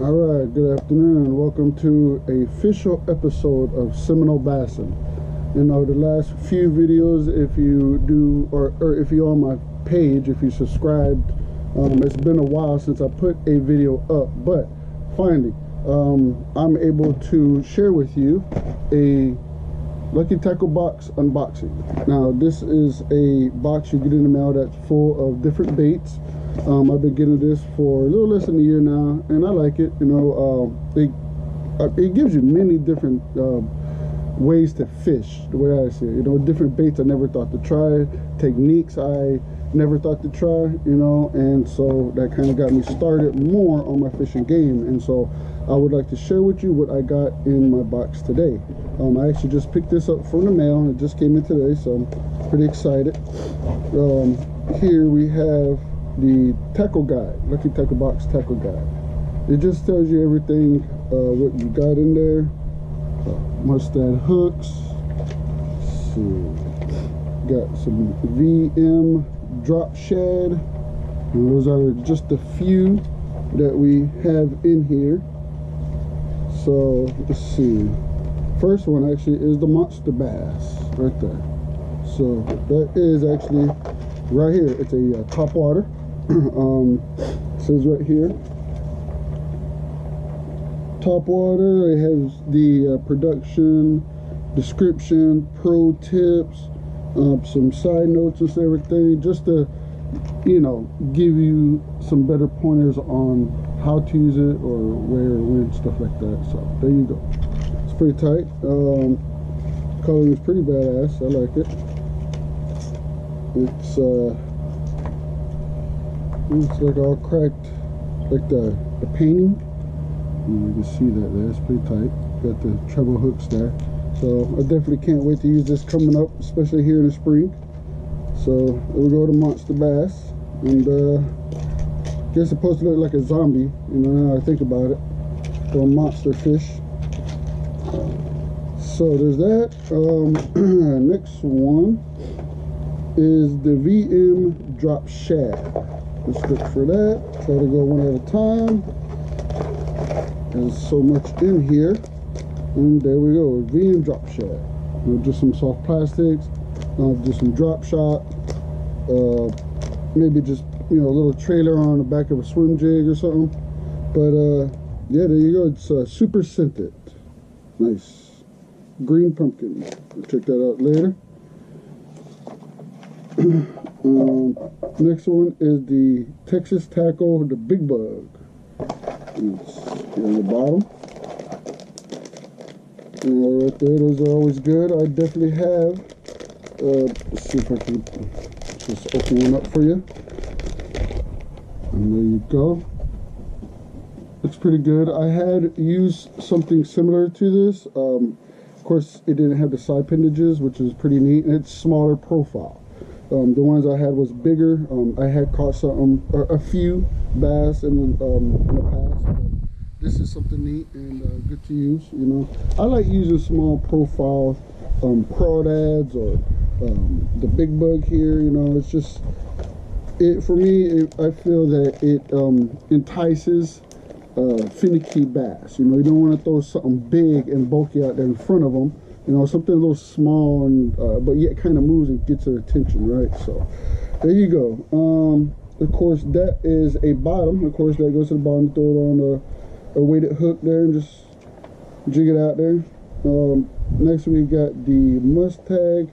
All right, good afternoon. Welcome to a official episode of Seminole Bassin. You know, the last few videos, if you do, or if you're on my page, if you subscribed, it's been a while since I put a video up, but finally, I'm able to share with you a Lucky Tackle box unboxing. Now, this is a box you get in the mail that's full of different baits. I've been getting this for a little less than a year now, and I like it. You know, it gives you many different ways to fish, the way I see it. You know, different baits I never thought to try, techniques I never thought to try, you know, and so that kind of got me started more on my fishing game. And so I would like to share with you what I got in my box today. I actually just picked this up from the mail, and it just came in today, so I'm pretty excited. Here we have the tackle guide, Lucky Tackle Box tackle guide. It just tells you everything what you got in there. Mustad hooks. Let's see, got some VM drop shad, and those are just a few that we have in here. So let's see, first one actually is the monster bass right there. So that is actually right here. It's a top water. It says right here, top water. It has the production description, pro tips, some side notes and everything, just to, you know, give you some better pointers on how to use it, or where, when, stuff like that. So there you go. It's pretty tight. Color is pretty badass. I like it. It's like all cracked, like the painting. You can see that there. It's pretty tight. Got the treble hooks there. So I definitely can't wait to use this coming up, especially here in the spring. So there we go, the monster bass. And I guess it's supposed to look like a zombie, you know, now I think about it, or a monster fish. So there's that. Next one is the VM drop shad. Let's look for that. Try to go one at a time. There's so much in here. And there we go, VM drop shad. You know, just some soft plastics, just some drop shot, maybe just, you know, a little trailer on the back of a swim jig or something. But yeah, there you go. It's super scented. Nice. Green pumpkin. We'll check that out later. Next one is the Texas Tackle, the Big Bug. It's here on the bottom. And right there, those are always good. I definitely have. Let's see if I can just open one up for you. And there you go. Looks pretty good. I had used something similar to this. Of course, it didn't have the side appendages, which is pretty neat, and it's smaller profile. The ones I had was bigger. I had caught some, a few bass in the past. But this is something neat and good to use. You know, I like using small profile crawdads or the big bug here. You know, it's just for me. I feel that it entices finicky bass. You know, you don't want to throw something big and bulky out there in front of them. You know, something a little small and but yet kind of moves and gets their attention, right? So there you go. Of course, that is a bottom. Of course, that goes to the bottom. Throw it on a weighted hook there and just jig it out there. Next we got the Mustad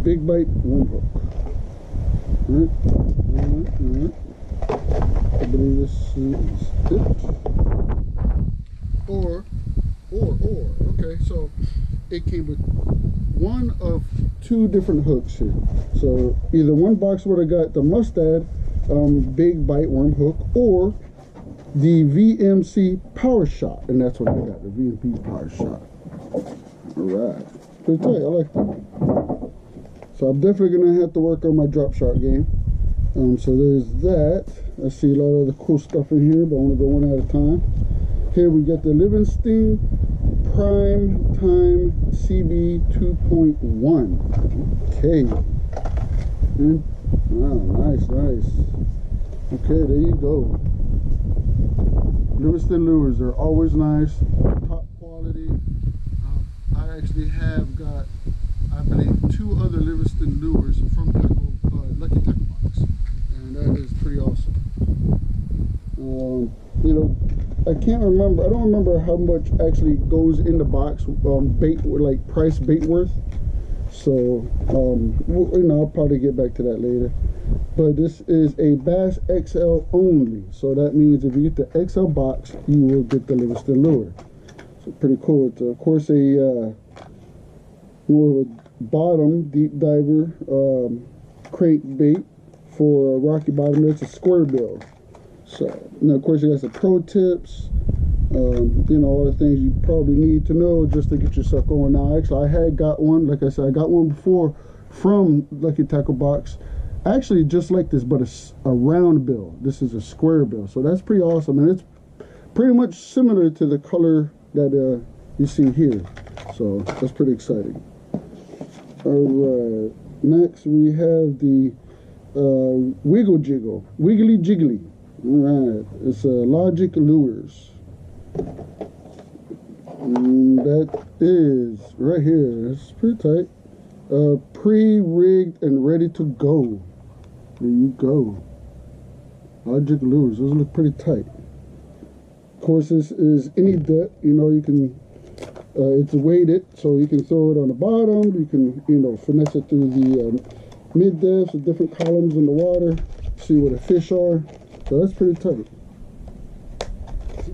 big bite worm hook. All right. I believe this is it. Okay, so it came with one of two different hooks here. So either one box would have got the Mustad big bite worm hook, or the VMC power shot, and that's what I got, the VMP power shot. All right, pretty tight. I like that. So I'm definitely gonna have to work on my drop shot game. So there's that. I see a lot of the cool stuff in here, but I want to go one at a time. Here we got the Livingston Prime Time CB 2.1. Okay. Wow, nice. Okay, there you go. Livingston lures are always nice, top quality. I actually have got, I believe, 2 other Livingston lures from Lucky Tackle Box, and that is pretty awesome. You know, I don't remember how much actually goes in the box, bait, like price bait worth. So, you know, I'll probably get back to that later. But this is a Bass XL only. So that means if you get the XL box, you will get the Livingston lure. So pretty cool. It's, of course, a more of a bottom deep diver crankbait for a rocky bottom. That's a square bill. So, now of course, you got some pro tips. You know, all the things you probably need to know just to get yourself going. Now, actually, I had got one, like I said, I got one before from Lucky Tackle Box. Actually, just like this, but a round bill. This is a square bill. So that's pretty awesome. And it's pretty much similar to the color that you see here. So that's pretty exciting. All right. Next, we have the Wiggly Jiggly. All right. It's Logic Lures. That is right here. It's pretty tight. Pre-rigged and ready to go. There you go. Logic lures. Those look pretty tight. Of course, this is any depth. You know, you can. It's weighted, so you can throw it on the bottom. You can, you know, finesse it through the mid depths with different columns in the water. See where the fish are. So that's pretty tight.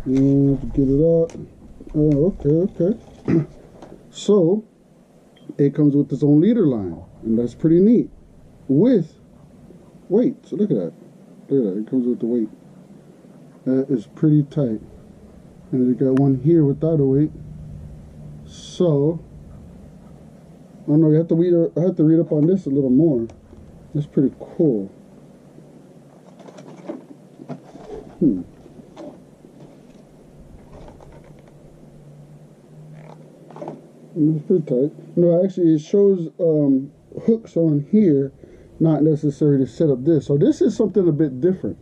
Get it out. Okay. So it comes with its own leader line, and that's pretty neat. With weight, so look at that. Look at that. It comes with the weight. That is pretty tight. And you got one here without a weight. So, I don't know. You have to read. I have to read up on this a little more. That's pretty cool. It's pretty tight. No, actually, it shows hooks on here, not necessary to set up this. So this is something a bit different.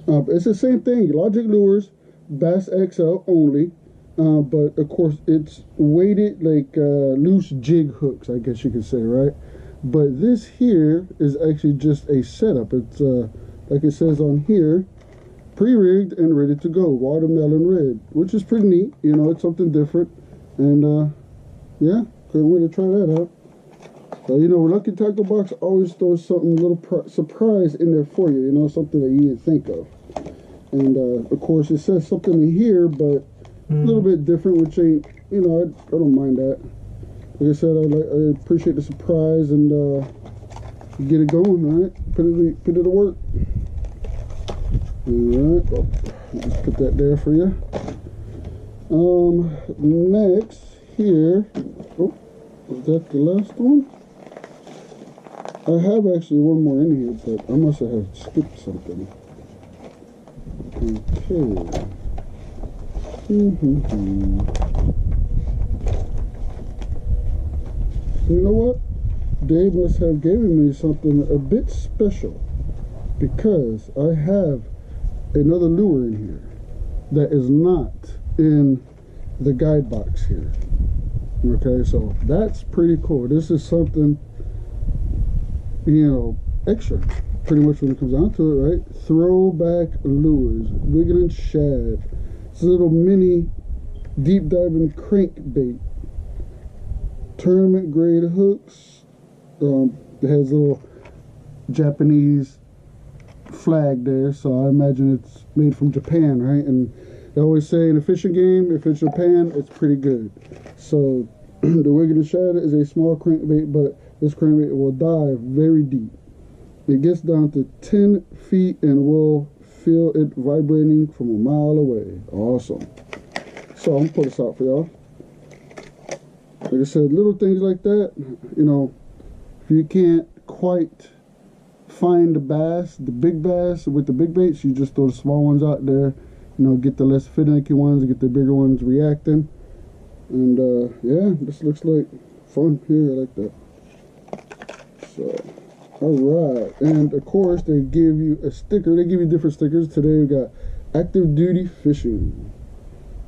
It's the same thing. Logic Lures, Bass XL only, but of course it's weighted like loose jig hooks, I guess you could say, right? But this here is actually just a setup. It's like it says on here, pre-rigged and ready to go, watermelon red, which is pretty neat. You know, it's something different, and yeah, couldn't wait to try that out. So, you know, Lucky Tackle Box always throws something, a little surprise in there for you, you know, something that you didn't think of. And, of course, it says something in here, but a little bit different, which ain't, you know, I don't mind that. Like I said, I appreciate the surprise and get it going, all right? Put it to work. All right, just put that there for you. Next, here, oh, is that the last one? I have actually one more in here, but I must have skipped something. Okay. You know what? Dave must have given me something a bit special, because I have another lure in here that is not in the guide box here. Okay, so that's pretty cool. This is something, you know, extra, pretty much when it comes down to it, right? Throwback lures, wiggling shad. It's a little mini deep diving crankbait. Tournament grade hooks. It has a little Japanese flag there, so I imagine it's made from Japan, right? And they always say in a fishing game, if it's Japan, it's pretty good. So the wiggling shad is a small crankbait, but this crankbait will dive very deep. It gets down to 10 feet and will feel it vibrating from a mile away. Awesome. So I'm gonna put this out for y'all. Like I said, little things like that, you know, if you can't quite find the bass, the big bass with the big baits, you just throw the small ones out there, you know, get the less finicky ones, get the bigger ones reacting. And yeah, this looks like fun here. I like that. So All right, and of course they give you a sticker. They give you different stickers. Today we got active duty fishing.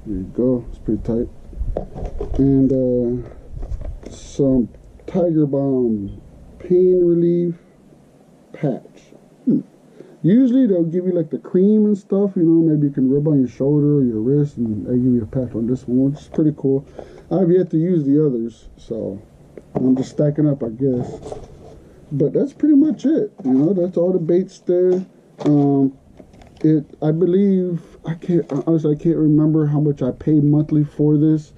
There you go. It's pretty tight. And some Tiger Balm pain relief patch. Usually they'll give you like the cream and stuff, you know, maybe you can rub on your shoulder or your wrist, and they give you a patch on this one, which is pretty cool. I've yet to use the others, so I'm just stacking up, I guess. But that's pretty much it, you know, that's all the baits there. I believe, honestly, I can't remember how much I pay monthly for this,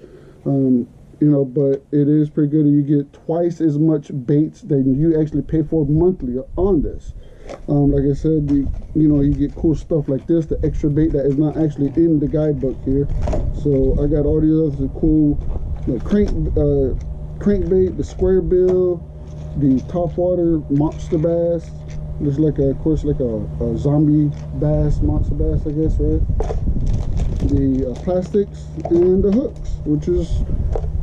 you know, but it is pretty good. You get twice as much baits than you actually pay for monthly on this. Like I said, you know, you get cool stuff like this, the extra bait that is not actually in the guidebook here. So I got all these other cool, you know, crankbait, the square bill, the topwater monster bass. There's like a, of course, like a zombie bass, monster bass, I guess, right? The plastics and the hooks, which is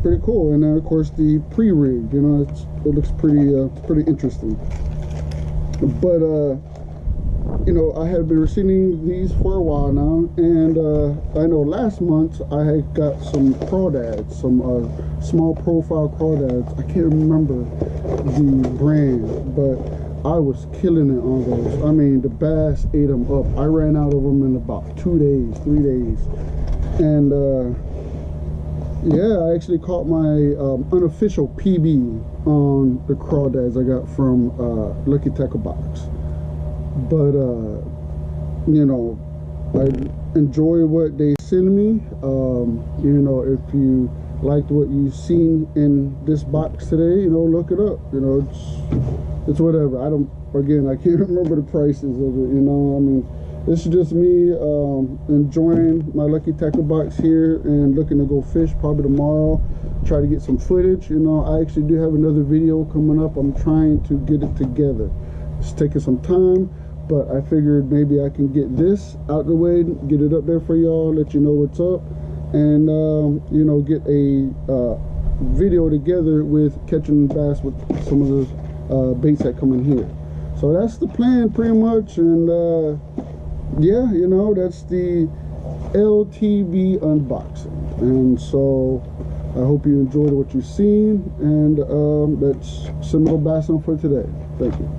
pretty cool. And then of course the pre-rig, you know, it looks pretty interesting. But you know, I have been receiving these for a while now, and I know last month I had got some crawdads, some small profile crawdads. I can't remember the brand, but I was killing it on those. I mean, the bass ate them up. I ran out of them in about 2 days, 3 days. And yeah, I actually caught my unofficial PB on the crawdads I got from Lucky Tackle Box. But you know, I enjoy what they send me. You know, if you liked what you've seen in this box today, you know, look it up. You know, it's whatever. I can't remember the prices of it, you know. I mean, this is just me enjoying my Lucky Tackle Box here and looking to go fish probably tomorrow, try to get some footage. You know, I actually do have another video coming up. I'm trying to get it together. It's taking some time, but I figured maybe I can get this out the way, get it up there for y'all, let you know what's up, and you know, get a video together with catching bass with some of the baits that come in here. So that's the plan pretty much. And yeah, you know, that's the LTB unboxing. And so I hope you enjoyed what you've seen, and that's Seminole Bass for today. Thank you.